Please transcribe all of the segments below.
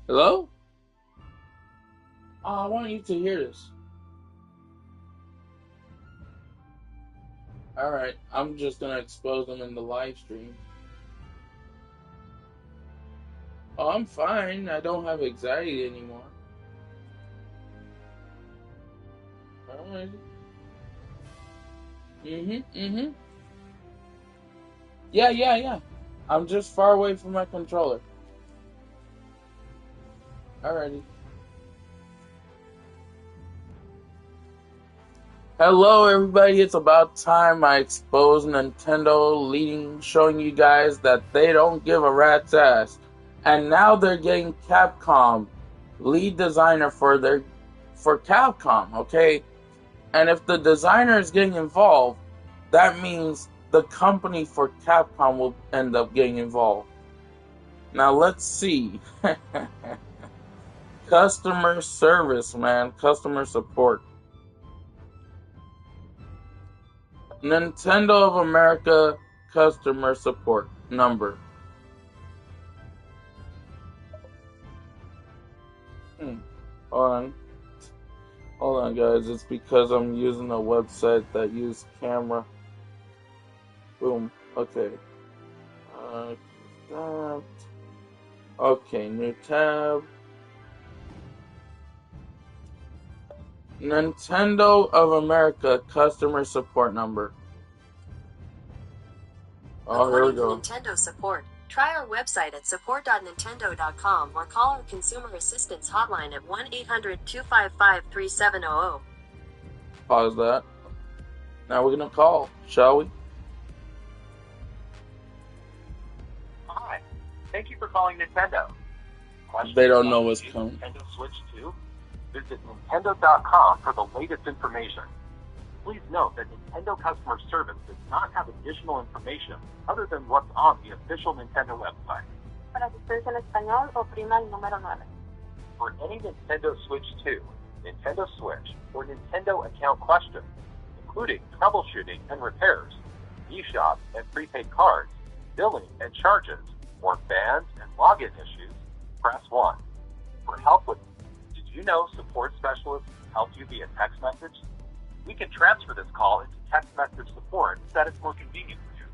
Hello? I want you to hear this. Alright, I'm just gonna expose them in the live stream. Oh, I'm fine. I don't have anxiety anymore. Alright. Mm-hmm. Yeah. I'm just far away from my controller. Alrighty. Hello, everybody. It's about time I expose Nintendo showing you guys that they don't give a rat's ass. And now they're getting Capcom lead designer for Capcom, okay? And if the designer is getting involved, that means the company for Capcom will end up getting involved. Now let's see. Customer service, man. Customer support. Nintendo of America customer support number. Hold on. Hold on, guys. It's because I'm using a website that uses camera. Boom. Okay. That. Okay, new tab. Nintendo of America customer support number. Oh, here we According go. to Nintendo support, try our website at support.nintendo.com or call our consumer assistance hotline at 1-800-255-3700. Pause that. Now we're gonna call, shall we? Hi, thank you for calling Nintendo. They don't know what's coming. Nintendo Switch 2? Visit Nintendo.com for the latest information. Please note that Nintendo customer service does not have additional information other than what's on the official Nintendo website. Para asistirse en español, oprima el número 9. For any Nintendo Switch 2, Nintendo Switch, or Nintendo account questions, including troubleshooting and repairs, eShop and prepaid cards, billing and charges, or bans and login issues, press 1. For help with Did you know support specialists help you via text message? We can transfer this call into text message support so that it's more convenient for you.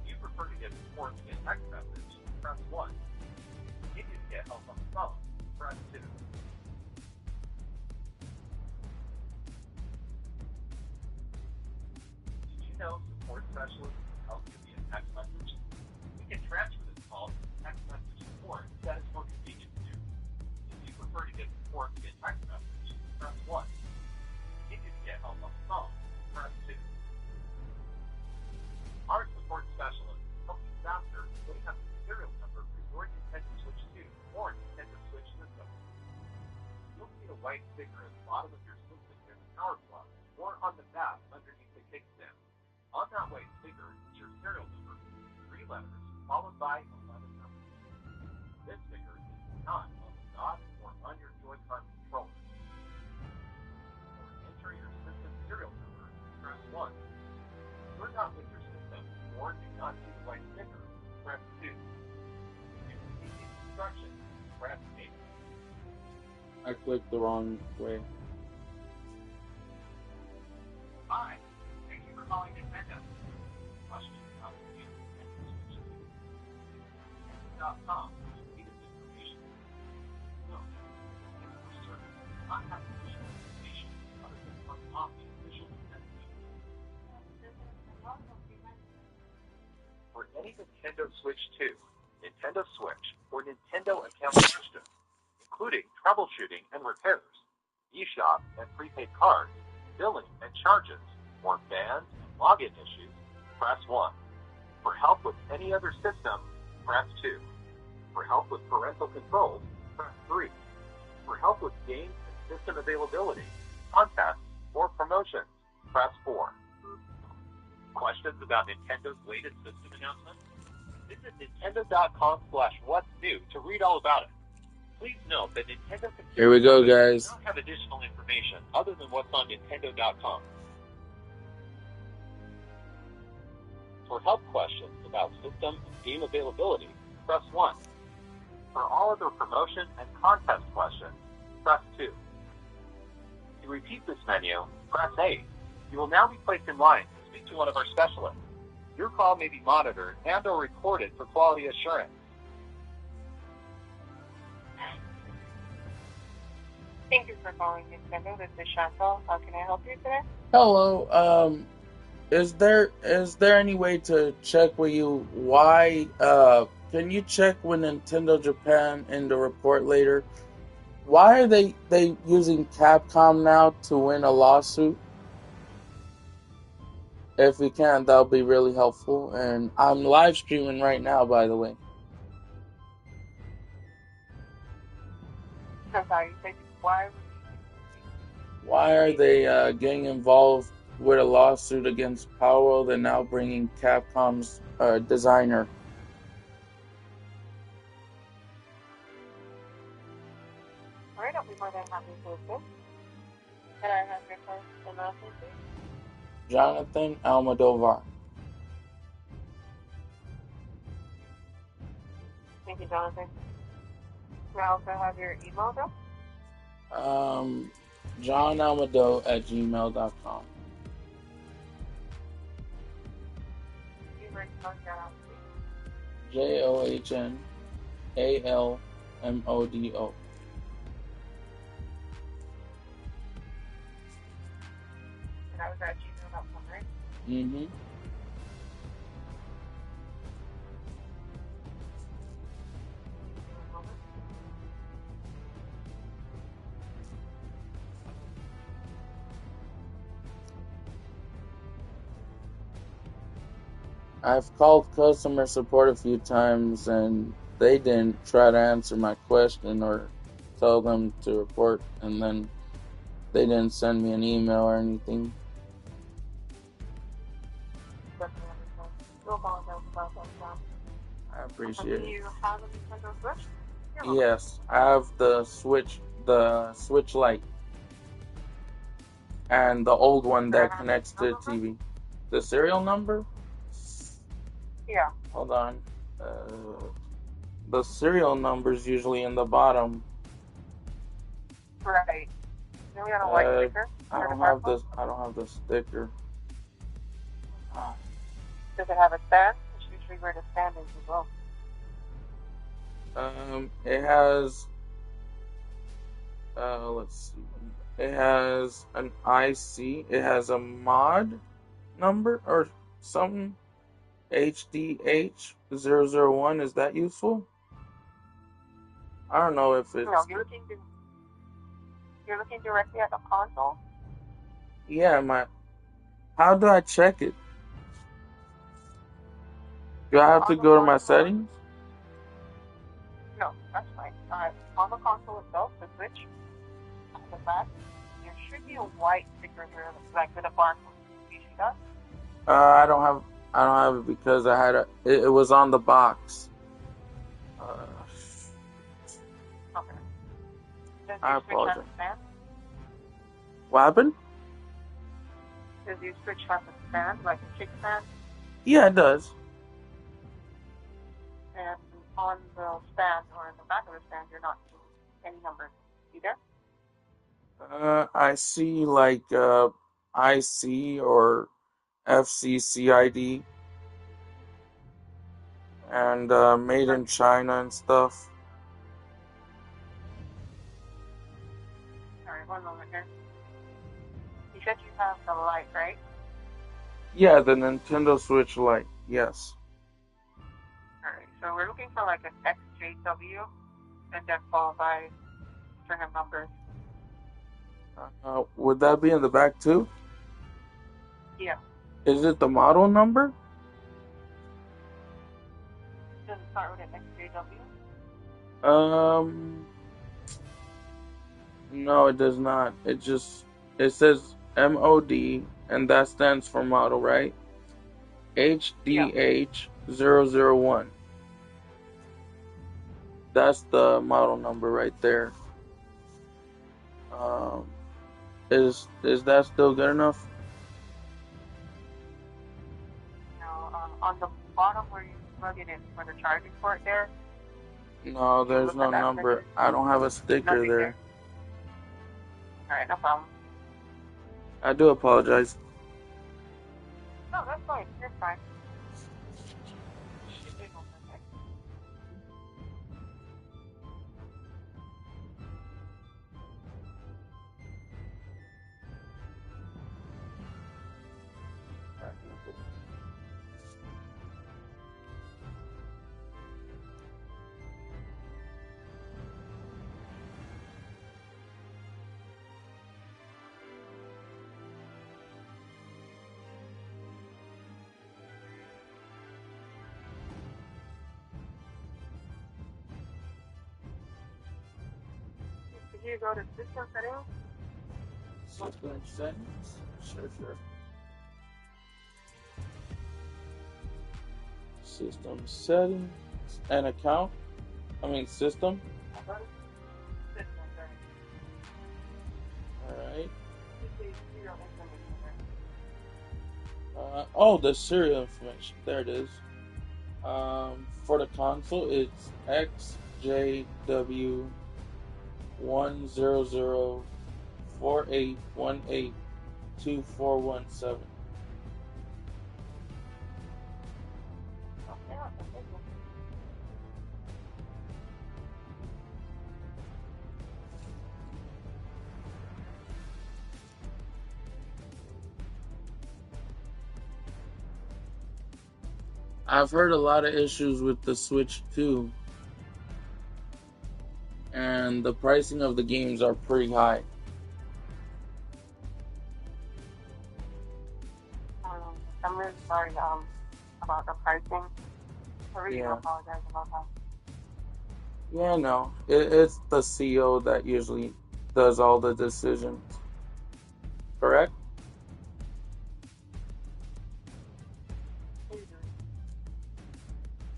If you prefer to get support via text message, press 1. If you get help on the phone, press 2. Did you know support specialists help you via text message? We can transfer this call into text message support so that it's more convenient for you. If you prefer to get support via text message, press 1. If you get help on the phone, press 2. Our support specialists help you faster when you have the serial number for your Nintendo Switch 2 or Nintendo Switch system. You'll see a white sticker at the bottom of your system near the power plug or on the back underneath the kickstand. On that white sticker is your serial number, 3 letters, followed by 11 numbers. This sticker is not on the dot or on your Joy-Con controller. Enter your system serial number, press 1. If you're not with your system or do not see the white sticker, press 2. If you receive these instructions, press 8. I clicked the wrong way. Hi, thank you for calling Nintendo. Questions about the new Nintendo Switch 2? Nintendo.com for the latest information. Note that customer service does not have additional information other than what's on the official Nintendo website. For any Nintendo Switch 2, Nintendo Switch, or Nintendo account questions, including troubleshooting and repairs, eShop and prepaid cards, billing and charges, or bans and login issues, press 1. For help with any other system, press 2. For help with parental controls, press 3. For help with games and system availability, contests, or promotions, press 4. Questions about Nintendo's latest system announcement? Visit Nintendo.com/what's new to read all about it. Please note that Nintendo Here we go, does guys. not have additional information other than what's on Nintendo.com. For help questions about system and game availability, press 1. For all all other promotion and contest questions, press 2. To repeat this menu, press 8. You will now be placed in line to speak to one of our specialists. Your call may be monitored and or recorded for quality assurance. Thank you for calling Nintendo. This is Chantal. How can I help you today? Hello. Is there any way to check with you why? Can you check with Nintendo Japan in the report later? Why are they using Capcom now to win a lawsuit? If you can, that'll be really helpful. And I'm live streaming right now, by the way. I'm sorry, you said why? Why are they getting involved with a lawsuit against Power? They're now bringing Capcom's designer. All right, I'll be more than happy to assist. Can I have your first and last name, please? Jonathan Almodovar. Thank you, Jonathan. Can I also have your email address? JohnAlmado@gmail.com. You were spelled out, please. JohnAlmodo. And I was at gmail.com, right? Mm-hmm. I've called customer support a few times and they didn't try to answer my question or tell them to report, and then they didn't send me an email or anything. Definitely understand. No apologize about that, John. I appreciate Do it. you have a Nintendo Switch? Yes, I have the Switch Lite, and the old one that connects to the TV. The serial number? Yeah. Hold on. The serial number's usually in the bottom. Right. Then we got a white sticker. I don't have the sticker. Does it have a stand? It's usually where the stand is as well. It has. Let's see. It has an IC. It has a mod number or something. HDH001. Is that useful? I don't know if it's. No, you're looking directly at the console. Yeah, how do I check it? Do I have to go to my settings? No, that's fine. On the console itself, the Switch, at the back, there should be a white sticker here, like with a barcode. Do you see that? I don't have it because I had it was on the box. Okay. Does I your Switch have apologize. a stand? What happened? Does your Switch have a stand, like a kickstand? Yeah, it does. And on the stand or in the back of the stand, you're not seeing any numbers either? I see like IC or FCCID and made in China and stuff. Alright, one moment here. You said you have the light, right? Yeah, the Nintendo Switch Lite. Yes. Alright, so we're looking for like an XJW and then followed by string of numbers. Would that be in the back too? Yeah. Is it the model number? Does it start with an XJW? No, it does not. It says MOD, and that stands for model, right? HDH001. That's the model number right there. Is that still good enough? No, on the bottom where you plug it in for the charging port there, No, Can you there's look no at that number. picture? I don't have a sticker Nothing there. there. Alright, no problem. I do apologize. No, that's fine. You're fine. Shipping over there. Did you go to system settings? System settings? Sure. System settings. An account? System. Go to system settings. Alright. You see serial information there. Oh, the serial information. There it is. For the console, it's XJW10048182417. Okay, awesome. Thank you. I've heard a lot of issues with the Switch 2, and the pricing of the games are pretty high. I'm really sorry about the pricing. I really do Yeah. apologize about that. Yeah, no. It's the CEO that usually does all the decisions. Correct?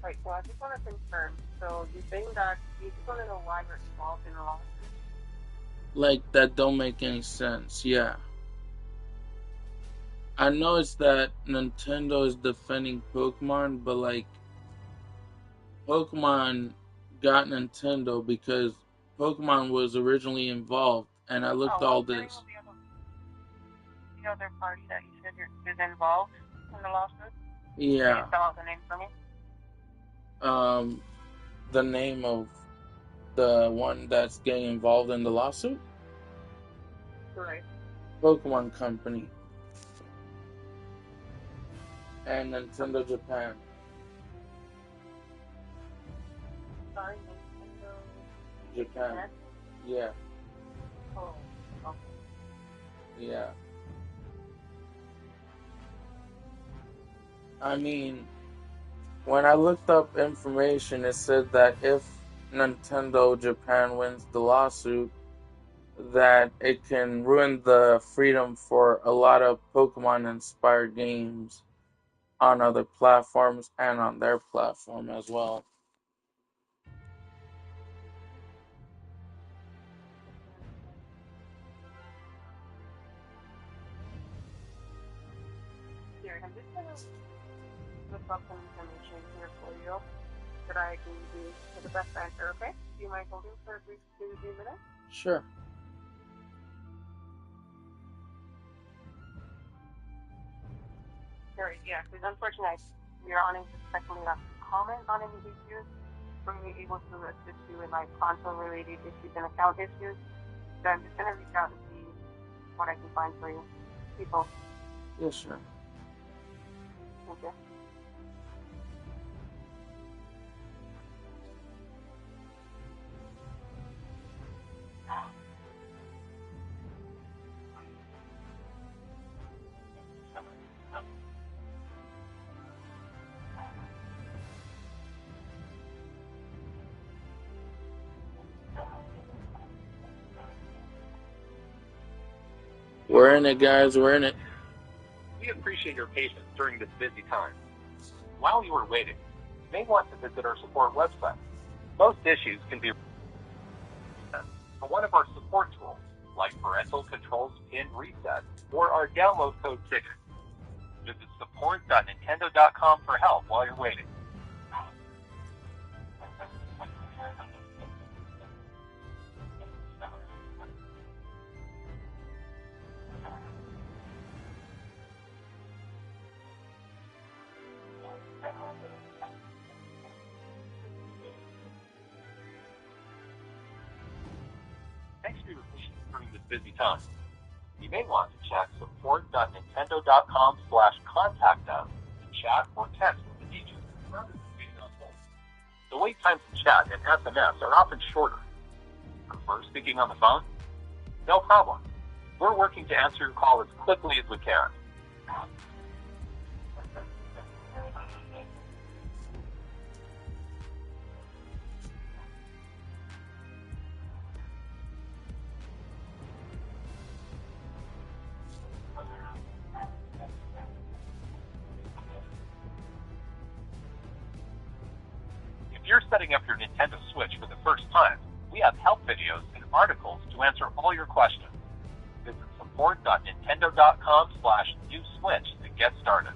Right, so I just want to confirm. So you think that you just want to know why you're involved in the lawsuit? Like, that don't make any sense. Yeah. I know it's that Nintendo is defending Pokemon, but like, Pokemon got Nintendo because Pokemon was originally involved, and I looked all What's the name this. of the other party that you said is involved in the lawsuit? Can you Yeah. spell out the name for me? The name of the one that's getting involved in the lawsuit? Right. Pokemon Company and Nintendo Japan. Sorry, Nintendo Japan. Yeah. Oh, okay. Yeah. I mean, when I looked up information, it said that if Nintendo Japan wins the lawsuit, that it can ruin the freedom for a lot of Pokemon-inspired games on other platforms and on their platform as well. Here, I'm just going to look up some information here for you that I can use for the best answer, okay? Do you mind holding for a brief 2 minutes? Sure. Sorry, yeah, because unfortunately we are unable to speculate on comment on any issues. We're only able to assist you in like console-related issues and account issues. So I'm just gonna reach out and see what I can find for you. People. Yes, sure. Okay. We're in it, guys. We're in it. We appreciate your patience during this busy time. While you are waiting, you may want to visit our support website. Most issues can be for one of our support tools, like parental controls pin reset or our download code ticket. Visit support.nintendo.com for help while you're waiting. Thanks for your patience during this busy time. You may want to check support.nintendo.com/contact us to chat or text with an agent rather than waiting on hold. The wait times in chat and SMS are often shorter. Prefer speaking on the phone? No problem. We're working to answer your call as quickly as we can. If you're setting up your Nintendo Switch for the first time, we have help videos and articles to answer all your questions. Visit support.nintendo.com/newswitch to get started.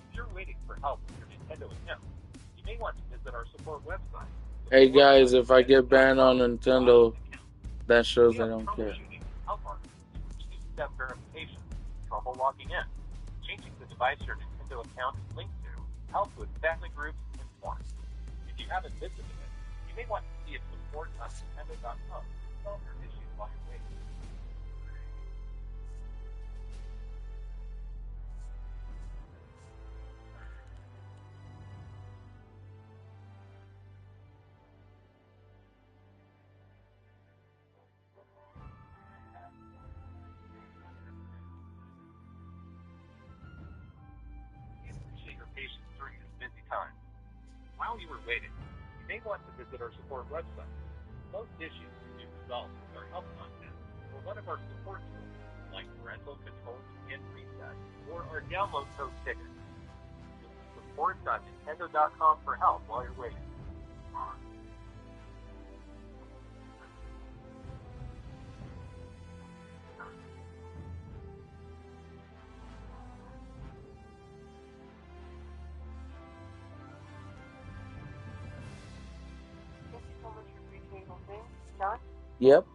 If you're waiting for help with your Nintendo account, you may want to visit our support website. Hey guys, if I get banned on Nintendo, that shows I don't care. Troubleshooting, help articles, two-step verification, trouble logging in, changing the device your Nintendo account is linked to, help with family groups, and more. If you haven't visited it, you may want to see if support.nintendo.com to solve your issues while you're waiting. We appreciate your patience during this busy time. While you were waiting, you may want to visit our support website. Most issues can be resolved with our help content or one of our support tools, like parental controls and reset, or our download code ticket. Visit support.nintendo.com for help while you're waiting. Thank you so much for reaching holding. John? Yep.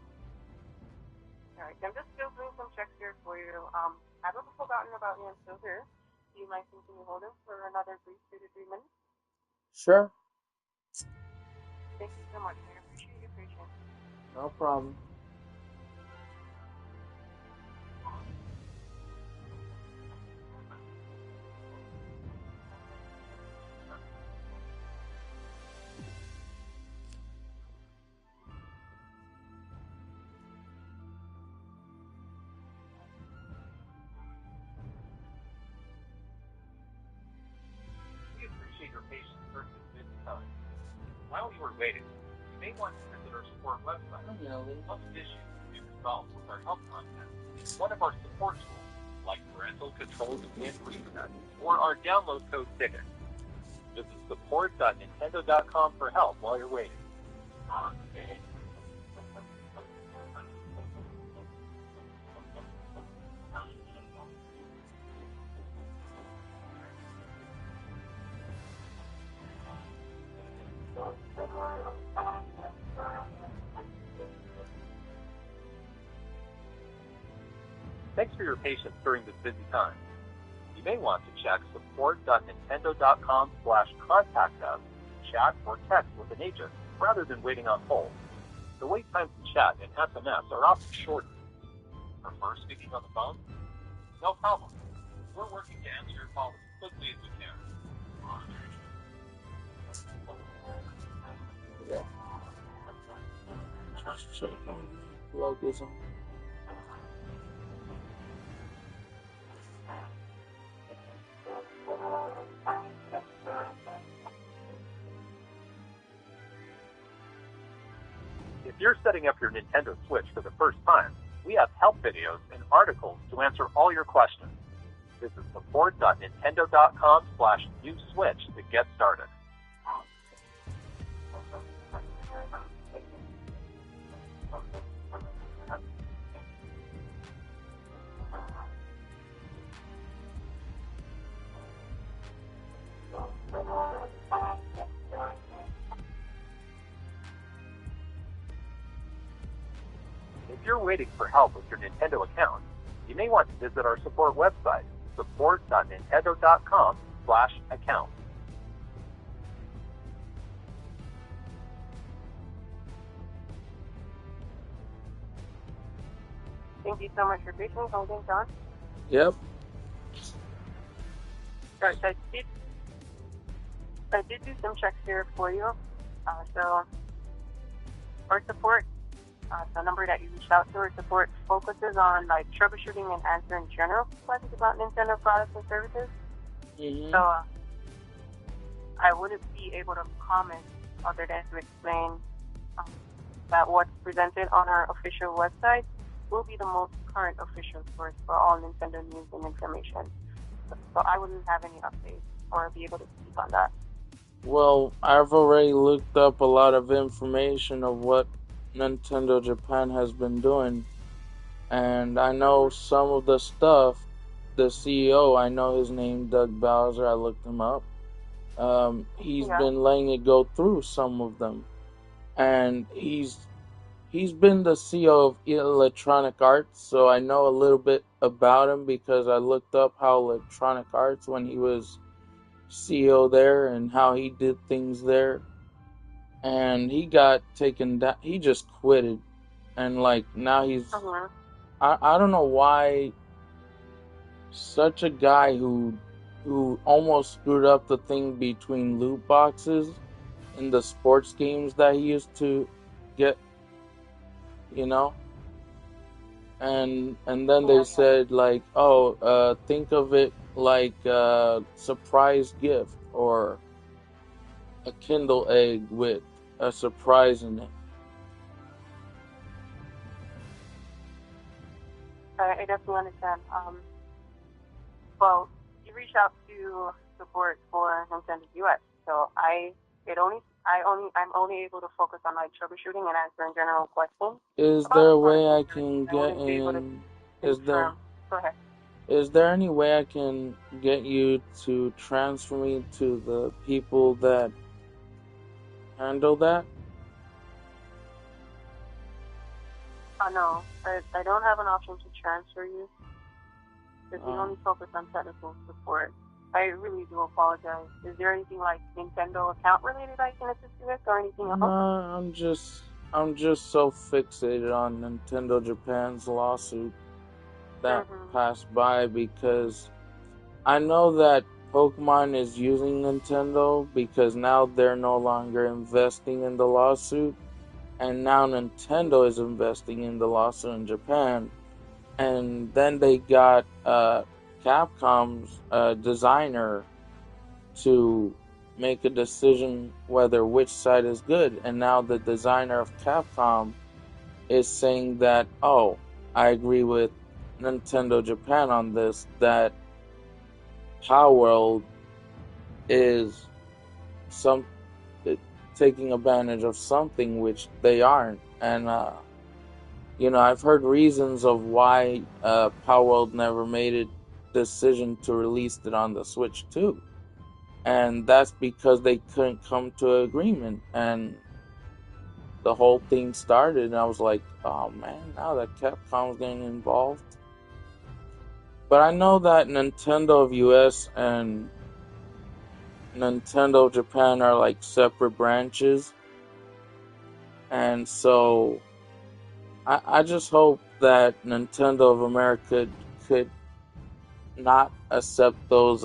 Alright, I'm just still doing some checks here for you. I haven't forgotten about you. I'm still here. Do you mind continue holding for another brief 2 to 3 minutes? Sure. Thank you so much. I appreciate your patience. No problem. We appreciate your patience during this busy time. While you were waiting, you may want to visit our support website. Most issues can be resolved with our help content. One of our support tools, like parental controls and reset, or our download code ticket. Visit support.nintendo.com for help while you're waiting. Thanks for your patience during this busy time. You may want to check support.nintendo.com/contact us to chat or text with an agent rather than waiting on hold. The wait times in chat and SMS are often shorter. Prefer speaking on the phone? No problem. We're working to answer your call as quickly as we can. Plug this on. If you're setting up your Nintendo Switch for the first time, we have help videos and articles to answer all your questions. Visit support.nintendo.com/newswitch to get started. If you're waiting for help with your Nintendo account, you may want to visit our support website, support.nintendo.com/account. Thank you so much for patiently holding, John. Yep. Right, I did do some checks here for you. So our support, the number that you reached out to, our support focuses on like troubleshooting and answering general questions about Nintendo products and services. Mm-hmm. So I wouldn't be able to comment other than to explain that what's presented on our official website will be the most current official source for all Nintendo news and information. So I wouldn't have any updates or be able to speak on that. Well, I've already looked up a lot of information of what Nintendo Japan has been doing, and I know some of the stuff. The CEO, I know his name, Doug Bowser. I looked him up. He's been letting it go through some of them, and he's been the CEO of Electronic Arts, so I know a little bit about him because I looked up how Electronic Arts when he was CEO there and how he did things there. And he got taken down. He just quitted, and like now he's. I don't know why such a guy who almost screwed up the thing between loot boxes in the sports games that he used to get, you know. And then they said like, oh, think of it like a surprise gift or a Kindle egg with a surprise in it. I definitely understand. Well, you reached out to support for Nintendo US, so I'm only able to focus on like troubleshooting and answering general questions. Is there a way I can get in? Go ahead. Is there any way I can get you to transfer me to the people that handle that? No, I don't have an option to transfer you. Because we only focus on technical support. I really do apologize. Is there anything like Nintendo account related I can assist you with, or anything else? No, I'm just so fixated on Nintendo Japan's lawsuit that passed by because I know that Pokemon is using Nintendo because now they're no longer investing in the lawsuit, and now Nintendo is investing in the lawsuit in Japan. And then they got Capcom's designer to make a decision whether which side is good. And now the designer of Capcom is saying that, oh, I agree with Nintendo Japan on this, that Power World is taking advantage of something which they aren't. And I've heard reasons of why Power World never made a decision to release it on the Switch 2. And that's because they couldn't come to an agreement. And the whole thing started, and I was like, oh man, now that Capcom's getting involved. But I know that Nintendo of US and Nintendo of Japan are like separate branches. And so I just hope that Nintendo of America could not accept those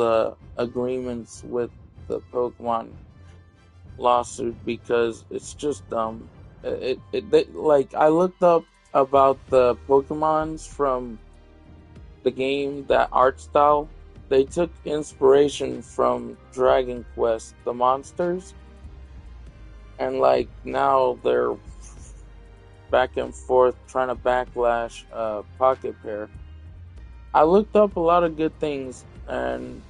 agreements with the Pokemon lawsuit because it's just dumb. Like I looked up about the Pokemons from the game, that art style. They took inspiration from Dragon Quest, the monsters, and like now they're back and forth trying to backlash Pocket Pair. I looked up a lot of good things, and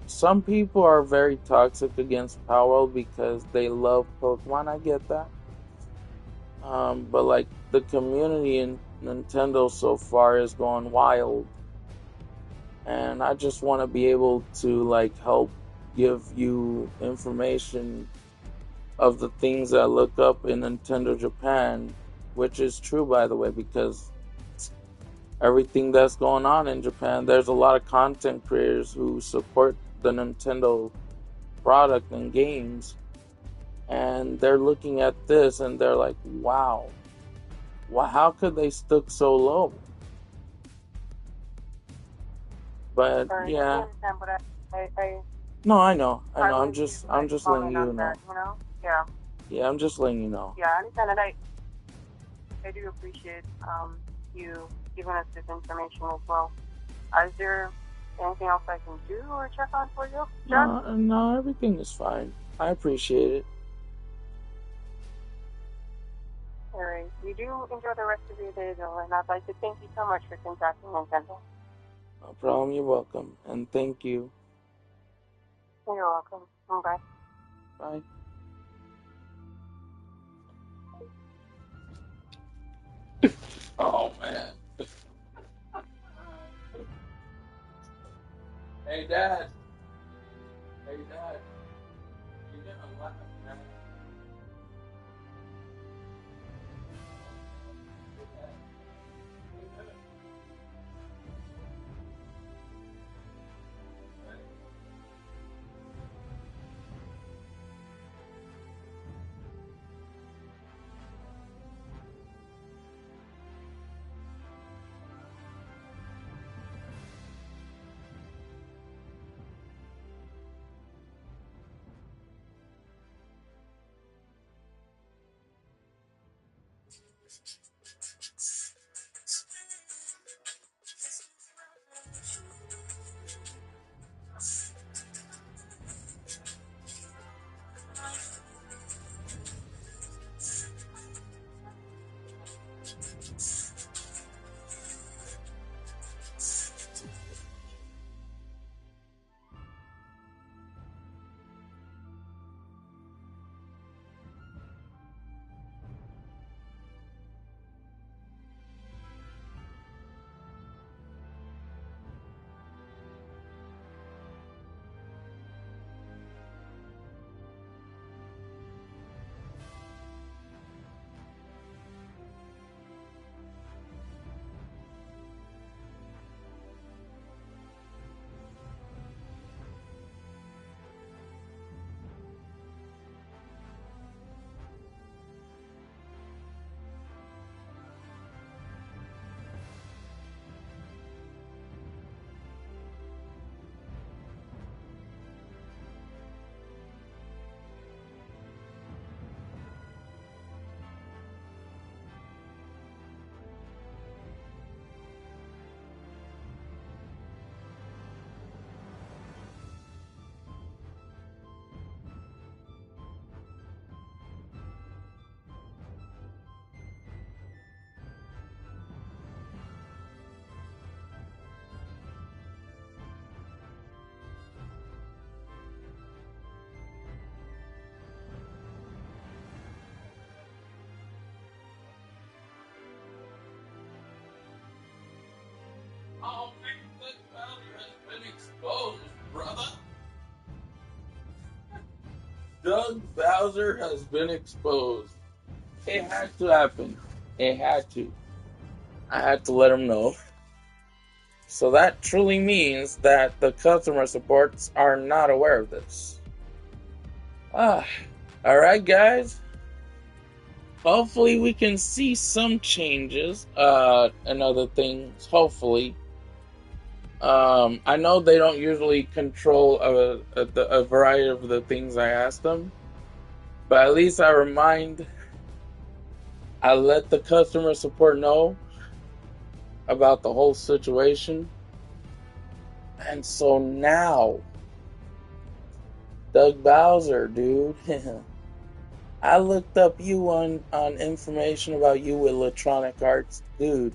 some people are very toxic against Power because they love Pokemon. I get that. But like the community in Nintendo so far is going wild. And I just want to be able to like help give you information of the things I look up in Nintendo Japan which is true, by the way, because everything that's going on in Japan, there's a lot of content creators who support the Nintendo product and games, and they're looking at this and they're like, wow, how could they stoop so low? But Sorry, I yeah, understand, but no, I know. I I'm wouldn't be just, able I'm to just letting comment you on know. that, you know? Yeah. Yeah, I'm just letting you know. Yeah, I understand, and I do appreciate you giving us this information as well. Is there anything else I can do or check on for you, John? No, everything is fine. I appreciate it. Alright, you do enjoy the rest of your day, though, and I'd like to thank you so much for contacting Nintendo. No problem. You're welcome, and thank you. You're welcome. Bye. Bye. Oh man. Hey Dad. Hey Dad. You're gonna laugh, man. Hey, Dad. Hey, Dad. Hey. Oh, Big Bowser has been exposed, brother. Doug Bowser has been exposed. It had to happen. It had to. I had to let him know. So that truly means that the customer supports are not aware of this. Alright, guys. Hopefully we can see some changes and other things. Hopefully. I know they don't usually control a variety of the things I ask them, but at least I let the customer support know about the whole situation. And so now, Doug Bowser, dude, I looked up you on information about you with Electronic Arts, dude.